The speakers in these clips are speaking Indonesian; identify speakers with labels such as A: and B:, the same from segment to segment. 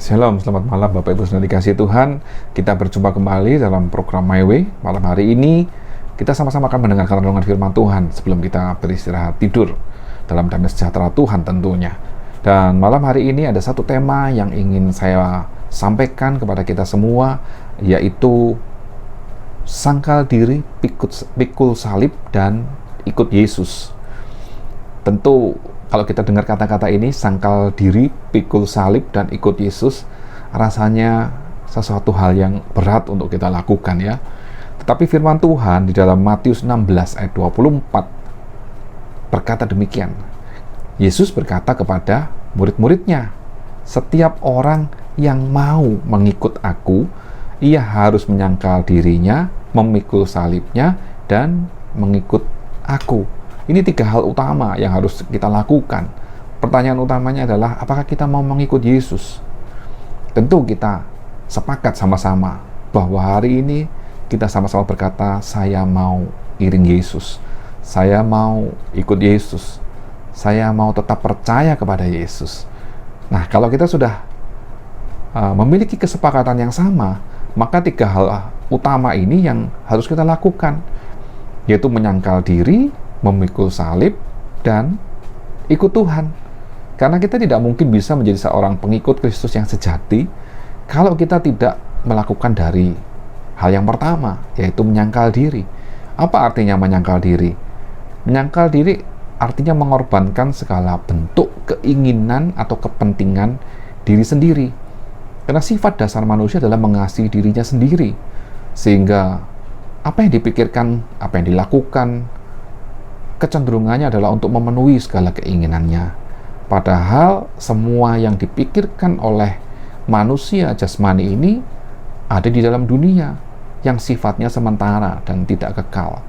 A: Shalom, selamat malam Bapak Ibu Saudara dikasihi Tuhan. Kita berjumpa kembali dalam program My Way. Malam hari ini kita sama-sama akan mendengarkan renungan firman Tuhan sebelum kita beristirahat tidur dalam damai sejahtera Tuhan tentunya. Dan malam hari ini ada satu tema yang ingin saya sampaikan kepada kita semua, yaitu sangkal diri, pikul salib, dan ikut Yesus. Tentu kalau kita dengar kata-kata ini, sangkal diri, pikul salib, dan ikut Yesus, rasanya sesuatu hal yang berat untuk kita lakukan ya. Tetapi firman Tuhan di dalam Matius 16 ayat 24 berkata demikian. Yesus berkata kepada murid-muridnya, "Setiap orang yang mau mengikut aku, ia harus menyangkal dirinya, memikul salibnya, dan mengikut aku." Ini tiga hal utama yang harus kita lakukan. Pertanyaan utamanya adalah, apakah kita mau mengikut Yesus? Tentu kita sepakat sama-sama bahwa hari ini kita sama-sama berkata, saya mau iring Yesus. Saya mau ikut Yesus. Saya mau tetap percaya kepada Yesus. Nah, kalau kita sudah memiliki kesepakatan yang sama, maka tiga hal utama ini yang harus kita lakukan, yaitu menyangkal diri, memikul salib, dan ikut Tuhan. Karena kita tidak mungkin bisa menjadi seorang pengikut Kristus yang sejati kalau kita tidak melakukan dari hal yang pertama, yaitu menyangkal diri. Apa artinya menyangkal diri? Menyangkal diri artinya mengorbankan segala bentuk keinginan atau kepentingan diri sendiri. Karena sifat dasar manusia adalah mengasihi dirinya sendiri. Sehingga apa yang dipikirkan, apa yang dilakukan, kecenderungannya adalah untuk memenuhi segala keinginannya. Padahal semua yang dipikirkan oleh manusia jasmani ini ada di dalam dunia yang sifatnya sementara dan tidak kekal.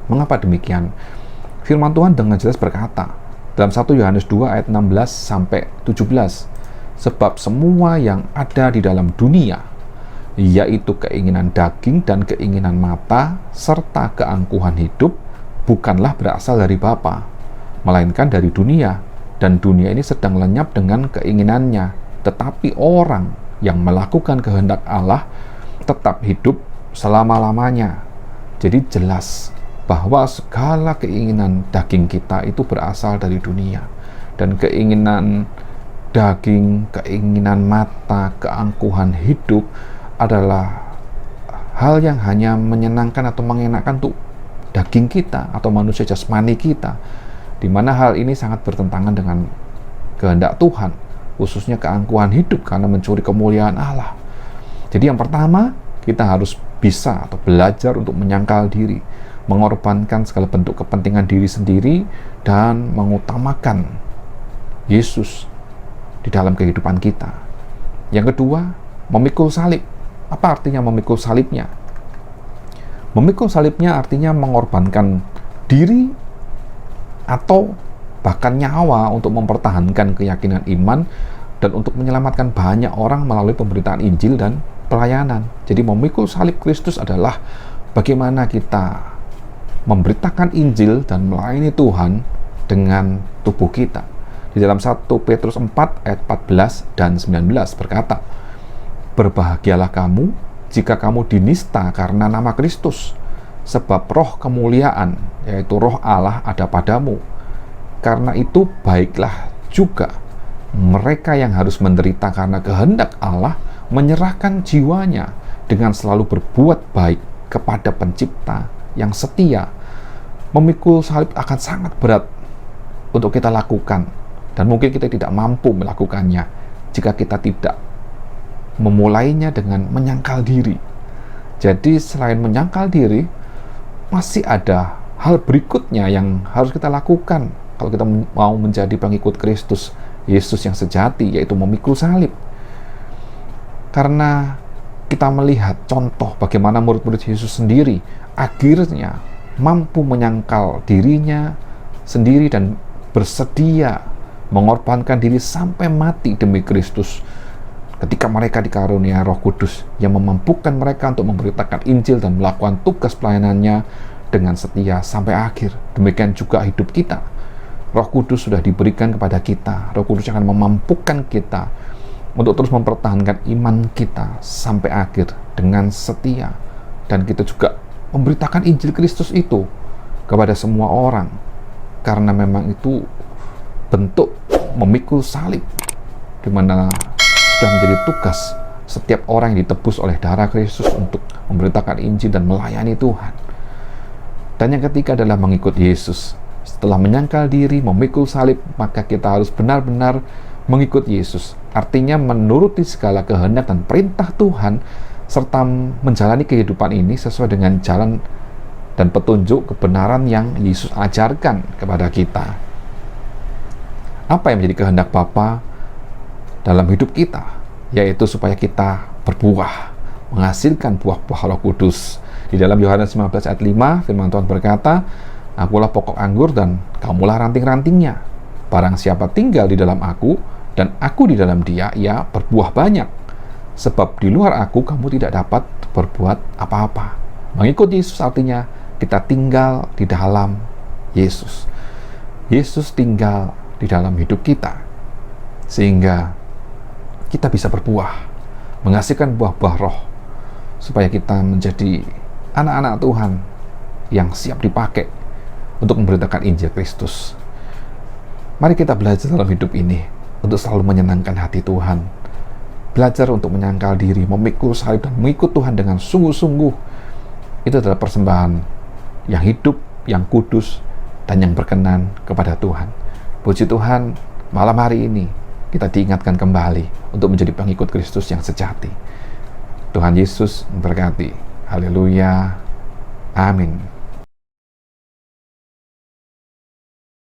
A: Mengapa demikian? Firman Tuhan dengan jelas berkata dalam 1 Yohanes 2 ayat 16 sampai 17, sebab semua yang ada di dalam dunia, yaitu keinginan daging dan keinginan mata serta keangkuhan hidup, bukanlah berasal dari Bapa, melainkan dari dunia, dan dunia ini sedang lenyap dengan keinginannya. Tetapi orang yang melakukan kehendak Allah tetap hidup selama-lamanya. Jadi jelas bahwa segala keinginan daging kita itu berasal dari dunia, dan keinginan daging, keinginan mata, keangkuhan hidup adalah hal yang hanya menyenangkan atau mengenakan untuk daging kita atau manusia jasmani kita, di mana hal ini sangat bertentangan dengan kehendak Tuhan, khususnya keangkuhan hidup karena mencuri kemuliaan Allah. Jadi yang pertama, kita harus bisa atau belajar untuk menyangkal diri, mengorbankan segala bentuk kepentingan diri sendiri, dan mengutamakan Yesus di dalam kehidupan kita. Yang kedua, memikul salib. Apa artinya memikul salibnya? Memikul salibnya artinya mengorbankan diri atau bahkan nyawa untuk mempertahankan keyakinan iman dan untuk menyelamatkan banyak orang melalui pemberitaan Injil dan pelayanan. Jadi memikul salib Kristus adalah bagaimana kita memberitakan Injil dan melayani Tuhan dengan tubuh kita. Di dalam 1 Petrus 4 ayat 14 dan 19 berkata, "Berbahagialah kamu jika kamu dinista karena nama Kristus, sebab roh kemuliaan, yaitu roh Allah ada padamu. Karena itu baiklah juga mereka yang harus menderita karena kehendak Allah menyerahkan jiwanya dengan selalu berbuat baik kepada Pencipta yang setia." Memikul salib akan sangat berat untuk kita lakukan, dan mungkin kita tidak mampu melakukannya jika kita tidak memulainya dengan menyangkal diri. Jadi selain menyangkal diri, masih ada hal berikutnya yang harus kita lakukan kalau kita mau menjadi pengikut Kristus Yesus yang sejati, yaitu memikul salib. Karena kita melihat contoh bagaimana murid-murid Yesus sendiri akhirnya mampu menyangkal dirinya sendiri dan bersedia mengorbankan diri sampai mati demi Kristus. Ketika mereka dikarunia Roh Kudus yang memampukan mereka untuk memberitakan Injil dan melakukan tugas pelayanannya dengan setia sampai akhir. Demikian juga hidup kita. Roh Kudus sudah diberikan kepada kita. Roh Kudus akan memampukan kita untuk terus mempertahankan iman kita sampai akhir dengan setia, dan kita juga memberitakan Injil Kristus itu kepada semua orang, karena memang itu bentuk memikul salib, di mana sudah menjadi tugas setiap orang yang ditebus oleh darah Kristus untuk memberitakan Injil dan melayani Tuhan. Dan yang ketiga adalah mengikut Yesus. Setelah menyangkal diri, memikul salib, maka kita harus benar-benar mengikut Yesus. Artinya menuruti segala kehendak dan perintah Tuhan, serta menjalani kehidupan ini sesuai dengan jalan dan petunjuk kebenaran yang Yesus ajarkan kepada kita. Apa yang menjadi kehendak Bapa dalam hidup kita? Yaitu supaya kita berbuah, menghasilkan buah-buah Roh Kudus. Di dalam Yohanes 15 ayat 5, firman Tuhan berkata, "Akulah pokok anggur dan kamulah ranting-rantingnya. Barang siapa tinggal di dalam aku dan aku di dalam dia, ia berbuah banyak. Sebab di luar aku kamu tidak dapat berbuat apa-apa." Mengikut Yesus artinya kita tinggal di dalam Yesus. Yesus tinggal di dalam hidup kita, sehingga kita bisa berbuah, menghasilkan buah-buah roh, supaya kita menjadi anak-anak Tuhan yang siap dipakai untuk memberitakan Injil Kristus. Mari kita belajar dalam hidup ini untuk selalu menyenangkan hati Tuhan, belajar untuk menyangkal diri, memikul salib, dan mengikut Tuhan dengan sungguh-sungguh. Itu adalah persembahan yang hidup, yang kudus, dan yang berkenan kepada Tuhan. Puji Tuhan, malam hari ini kita diingatkan kembali untuk menjadi pengikut Kristus yang sejati. Tuhan Yesus memberkati. Haleluya. Amin.